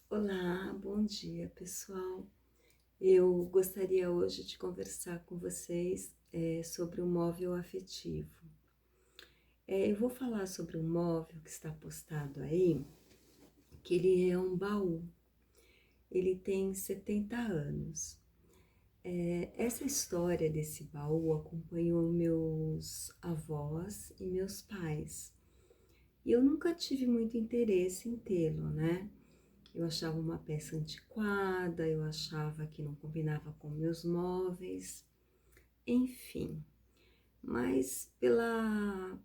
Olá, bom dia pessoal. Eu gostaria hoje de conversar com vocês sobre o móvel afetivo. Eu vou falar sobre um móvel que está postado aí, que ele é um baú. Ele tem 70 anos. Essa história desse baú acompanhou meus avós e meus pais. E eu nunca tive muito interesse em tê-lo, né? Eu achava uma peça antiquada, eu achava que não combinava com meus móveis, enfim. Mas pela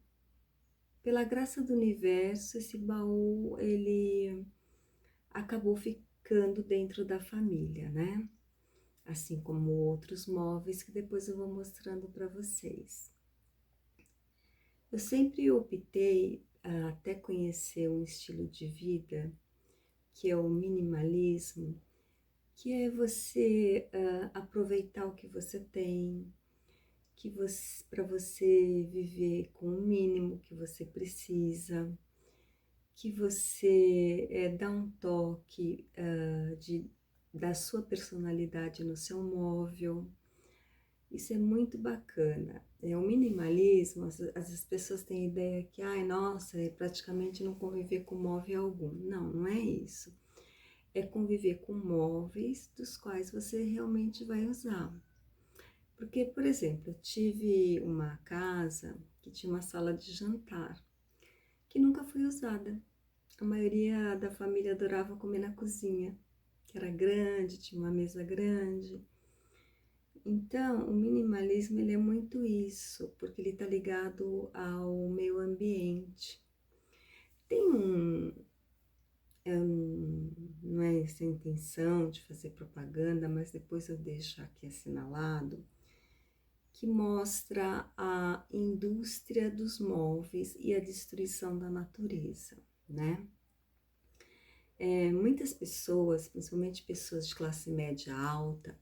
graça do universo, esse baú, ele acabou ficando dentro da família, né? Assim como outros móveis que depois eu vou mostrando para vocês. Eu sempre optei até conhecer um estilo de vida que é o minimalismo, que é você aproveitar o que você tem, para você viver com o mínimo que você precisa, que você dá um toque da sua personalidade no seu móvel. Isso é muito bacana. O minimalismo, as pessoas têm a ideia que, ai, nossa, é praticamente não conviver com móvel algum. Não, não é isso. É conviver com móveis dos quais você realmente vai usar. Porque, por exemplo, eu tive uma casa que tinha uma sala de jantar que nunca foi usada. A maioria da família adorava comer na cozinha, que era grande, tinha uma mesa grande. Então, o minimalismo ele é muito isso, porque ele está ligado ao meio ambiente. Tem não é essa a intenção de fazer propaganda, mas depois eu deixo aqui assinalado, que mostra a indústria dos móveis e a destruição da natureza, né? Muitas pessoas, principalmente pessoas de classe média alta,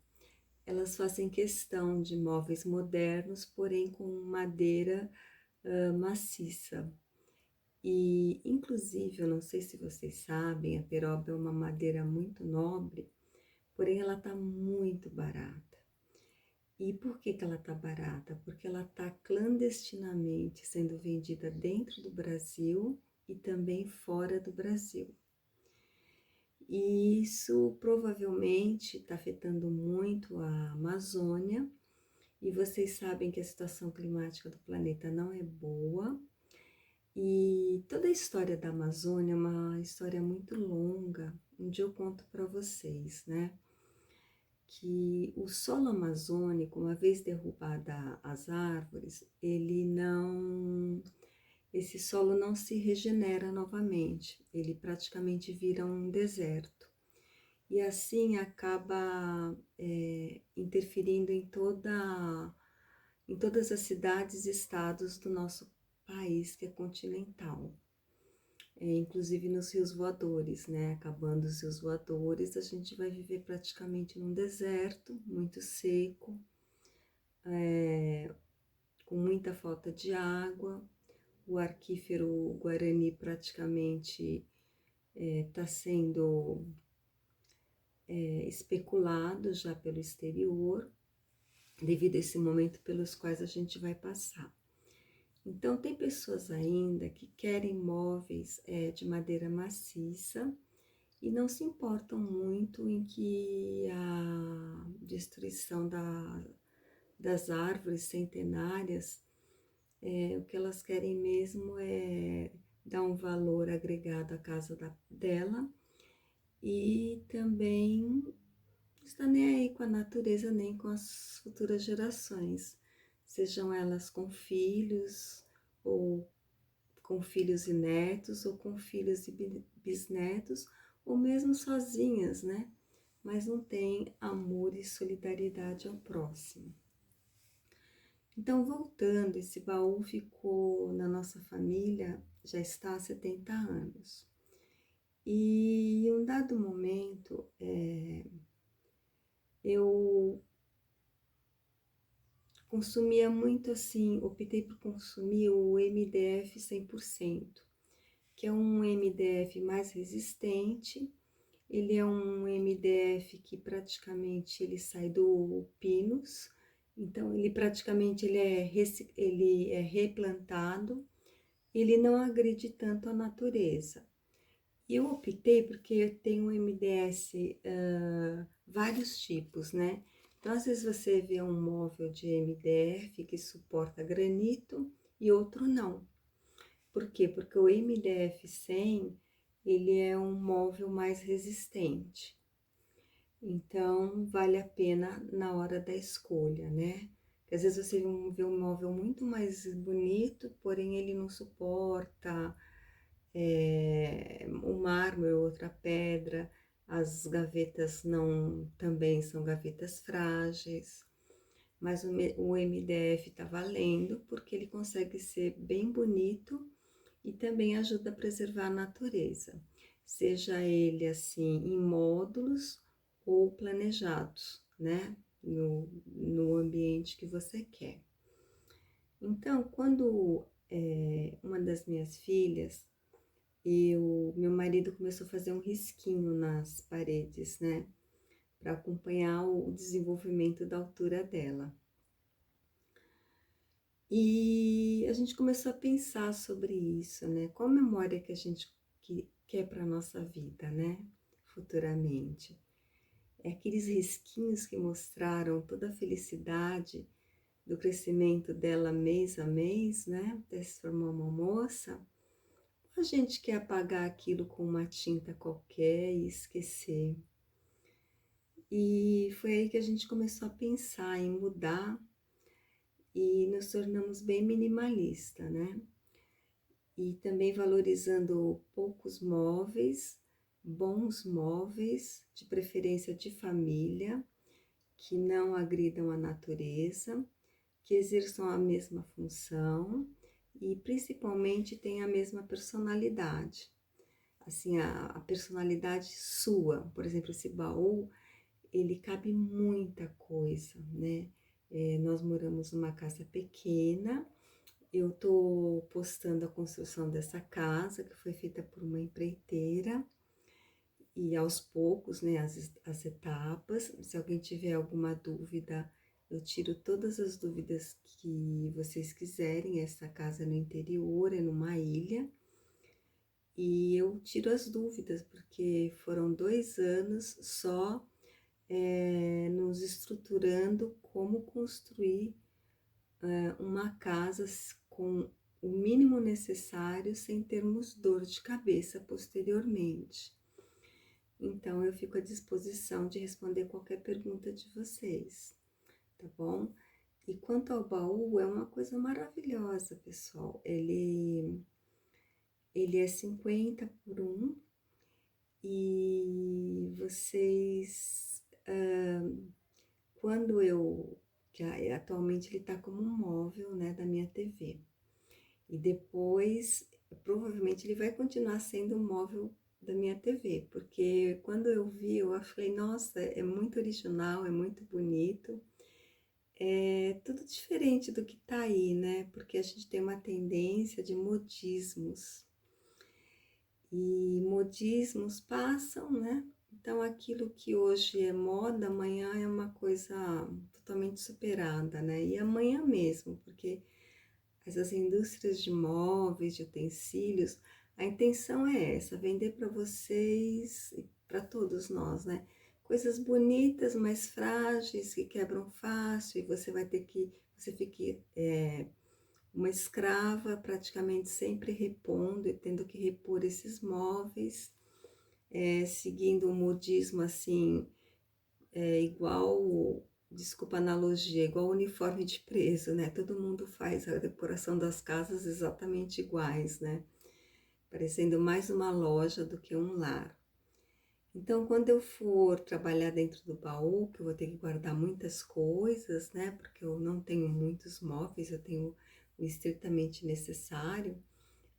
elas fazem questão de móveis modernos, porém com madeira maciça. E, inclusive, eu não sei se vocês sabem, a peroba é uma madeira muito nobre, porém ela está muito barata. E por que ela está barata? Porque ela está clandestinamente sendo vendida dentro do Brasil e também fora do Brasil. E isso provavelmente está afetando muito a Amazônia, e vocês sabem que a situação climática do planeta não é boa. E toda a história da Amazônia é uma história muito longa. Um dia eu conto para vocês, né? Que o solo amazônico, uma vez derrubada as árvores, esse solo não se regenera novamente, ele praticamente vira um deserto. E assim acaba interferindo em todas as cidades e estados do nosso país, que é continental. Inclusive nos rios voadores, né? Acabando os rios voadores, a gente vai viver praticamente num deserto muito seco, com muita falta de água. O aquífero Guarani praticamente está sendo especulado já pelo exterior, devido a esse momento pelos quais a gente vai passar. Então, tem pessoas ainda que querem móveis de madeira maciça e não se importam muito em que a destruição das árvores centenárias, o que elas querem mesmo é dar um valor agregado à casa dela, e também não está nem aí com a natureza nem com as futuras gerações, sejam elas com filhos ou com filhos e netos, ou com filhos e bisnetos, ou mesmo sozinhas, né? Mas não tem amor e solidariedade ao próximo. Então, voltando, esse baú ficou na nossa família, já está há 70 anos. E em um dado momento, eu consumia muito assim, optei por consumir o MDF 100%, que é um MDF mais resistente Ele é um MDF que praticamente ele sai do Pinus, então ele praticamente ele é replantado, ele não agride tanto a natureza. Eu optei porque eu tenho um MDS, vários tipos, né? Então, às vezes você vê um móvel de MDF que suporta granito e outro não. Por quê? Porque o MDF 100, ele é um móvel mais resistente. Então, vale a pena na hora da escolha, né? Porque às vezes você vê um móvel muito mais bonito, porém ele não suporta o mármore ou outra pedra, as gavetas não também são gavetas frágeis, mas o MDF tá valendo porque ele consegue ser bem bonito e também ajuda a preservar a natureza, seja ele assim em módulos ou planejados, né? No ambiente que você quer. Então, quando uma das minhas filhas, meu marido começou a fazer um risquinho nas paredes, né? Para acompanhar o desenvolvimento da altura dela. E a gente começou a pensar sobre isso, né? Qual memória que a gente quer para a nossa vida, né? Futuramente. É aqueles risquinhos que mostraram toda a felicidade do crescimento dela mês a mês, né? Até se formar uma moça. A gente quer apagar aquilo com uma tinta qualquer e esquecer. E foi aí que a gente começou a pensar em mudar e nos tornamos bem minimalista, né? E também valorizando poucos móveis, bons móveis, de preferência de família, que não agridam a natureza, que exerçam a mesma função e principalmente têm a mesma personalidade. Assim, a personalidade sua. Por exemplo, esse baú, ele cabe muita coisa, né? Nós moramos numa casa pequena. Eu tô postando a construção dessa casa, que foi feita por uma empreiteira, e aos poucos, né, as etapas. Se alguém tiver alguma dúvida, eu tiro todas as dúvidas que vocês quiserem. Essa casa é no interior, é numa ilha, e eu tiro as dúvidas, porque foram 2 anos só nos estruturando como construir uma casa com o mínimo necessário sem termos dor de cabeça posteriormente. Então, eu fico à disposição de responder qualquer pergunta de vocês, tá bom? E quanto ao baú, é uma coisa maravilhosa, pessoal. Ele é 50 por 1 e vocês, quando que atualmente ele tá como um móvel, né, da minha TV. E depois, provavelmente ele vai continuar sendo um móvel da minha TV, porque quando eu vi, eu falei, nossa, é muito original, é muito bonito. É tudo diferente do que tá aí, né? Porque a gente tem uma tendência de modismos. E modismos passam, né? Então aquilo que hoje é moda, amanhã é uma coisa totalmente superada, né? E amanhã mesmo, porque essas indústrias de móveis, de utensílios, a intenção é essa, vender para vocês e para todos nós, né? Coisas bonitas, mas frágeis, que quebram fácil, e você vai ter que, você fique uma escrava, praticamente sempre repondo e tendo que repor esses móveis, seguindo um modismo assim, igual, desculpa a analogia, igual uniforme de preso, né? Todo mundo faz a decoração das casas exatamente iguais, né? Parecendo mais uma loja do que um lar. Então, quando eu for trabalhar dentro do baú, que eu vou ter que guardar muitas coisas, né? Porque eu não tenho muitos móveis, eu tenho o estritamente necessário.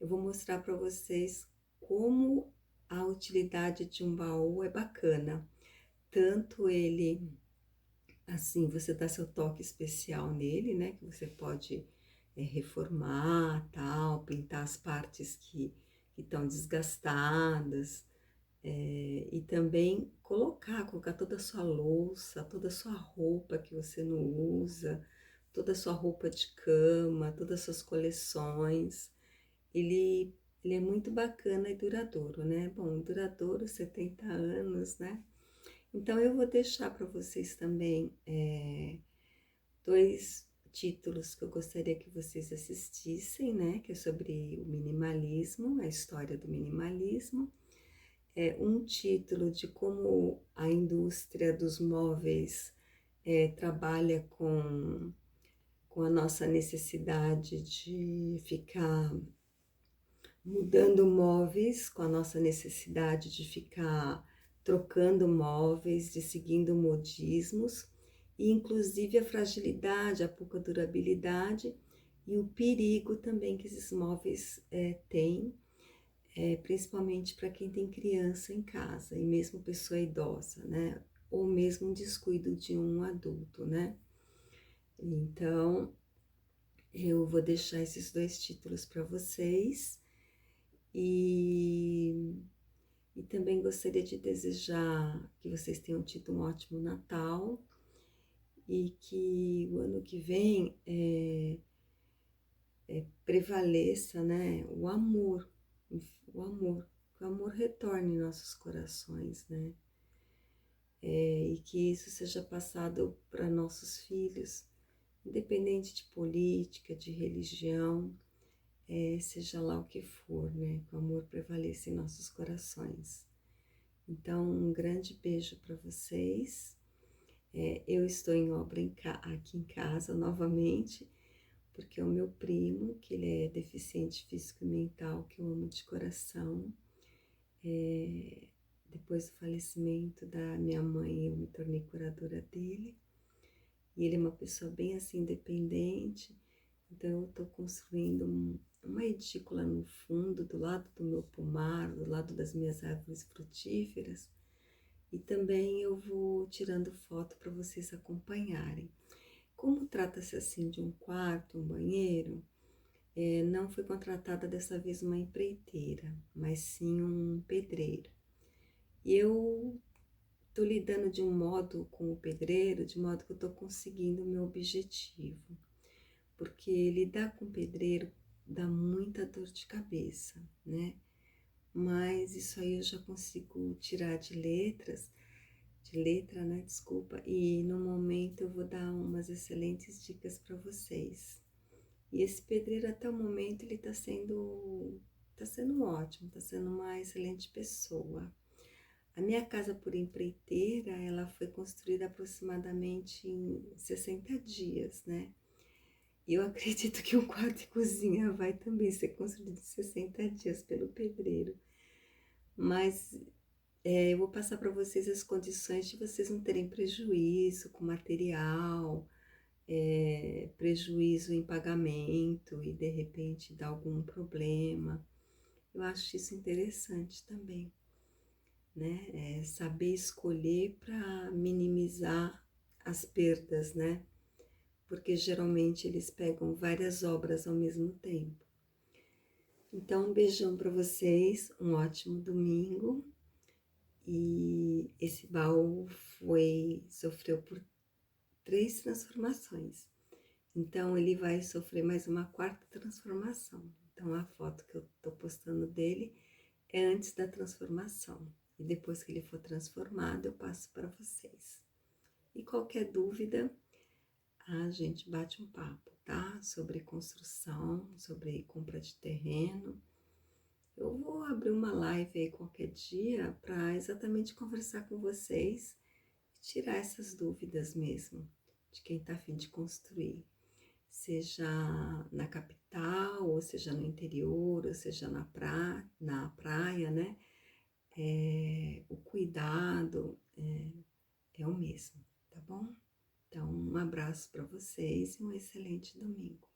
Eu vou mostrar para vocês como a utilidade de um baú é bacana. Tanto ele, assim, você dá seu toque especial nele, né? Que você pode reformar, tal, pintar as partes que estão desgastadas, E também colocar toda a sua louça, toda a sua roupa que você não usa, toda a sua roupa de cama, todas as suas coleções. Ele, ele é muito bacana e duradouro, né? Bom, duradouro, 70 anos, né? Então eu vou deixar para vocês também dois títulos que eu gostaria que vocês assistissem, né? Que é sobre o minimalismo, a história do minimalismo. Um título de como a indústria dos móveis trabalha com a nossa necessidade de ficar mudando móveis, com a nossa necessidade de ficar trocando móveis, de seguindo modismos, e inclusive a fragilidade, a pouca durabilidade e o perigo também que esses móveis têm, principalmente para quem tem criança em casa e mesmo pessoa idosa, né? Ou mesmo um descuido de um adulto, né? Então, eu vou deixar esses dois títulos para vocês e, e também gostaria de desejar que vocês tenham tido um ótimo Natal e que o ano que vem prevaleça, né, o amor, que o amor retorne em nossos corações, né? E que isso seja passado para nossos filhos, independente de política, de religião, seja lá o que for, né? Que o amor prevaleça em nossos corações. Então, um grande beijo para vocês. Eu estou em obra aqui em casa novamente, porque o meu primo, que ele é deficiente físico e mental, que eu amo de coração, depois do falecimento da minha mãe, eu me tornei curadora dele. E ele é uma pessoa bem assim independente, então eu estou construindo uma edícula no fundo, do lado do meu pomar, do lado das minhas árvores frutíferas, e também eu vou tirando foto para vocês acompanharem. Como trata-se assim de um quarto, um banheiro, não foi contratada dessa vez uma empreiteira, mas sim um pedreiro. E eu estou lidando de um modo com o pedreiro, de modo que eu estou conseguindo o meu objetivo. Porque lidar com pedreiro dá muita dor de cabeça, né? Mas isso aí eu já consigo tirar de letra, né? Desculpa. E no momento eu vou dar umas excelentes dicas para vocês. E esse pedreiro até o momento ele tá sendo ótimo, tá sendo uma excelente pessoa. A minha casa por empreiteira, ela foi construída aproximadamente em 60 dias, né? E eu acredito que o quarto e cozinha vai também ser construído em 60 dias pelo pedreiro. Mas eu vou passar para vocês as condições de vocês não terem prejuízo com material, prejuízo em pagamento e de repente dar algum problema. Eu acho isso interessante também, né? Saber escolher para minimizar as perdas, né? Porque geralmente eles pegam várias obras ao mesmo tempo. Então, um beijão para vocês, um ótimo domingo. E esse baú sofreu por 3 transformações. Então, ele vai sofrer mais uma 4ª transformação. Então, a foto que eu tô postando dele é antes da transformação. E depois que ele for transformado, eu passo para vocês. E qualquer dúvida, a gente bate um papo, tá? Sobre construção, sobre compra de terreno. Eu vou abrir uma live aí qualquer dia para exatamente conversar com vocês e tirar essas dúvidas mesmo de quem está a fim de construir, seja na capital, ou seja no interior, ou seja na praia, né? O cuidado é o mesmo, tá bom? Então, um abraço para vocês e um excelente domingo.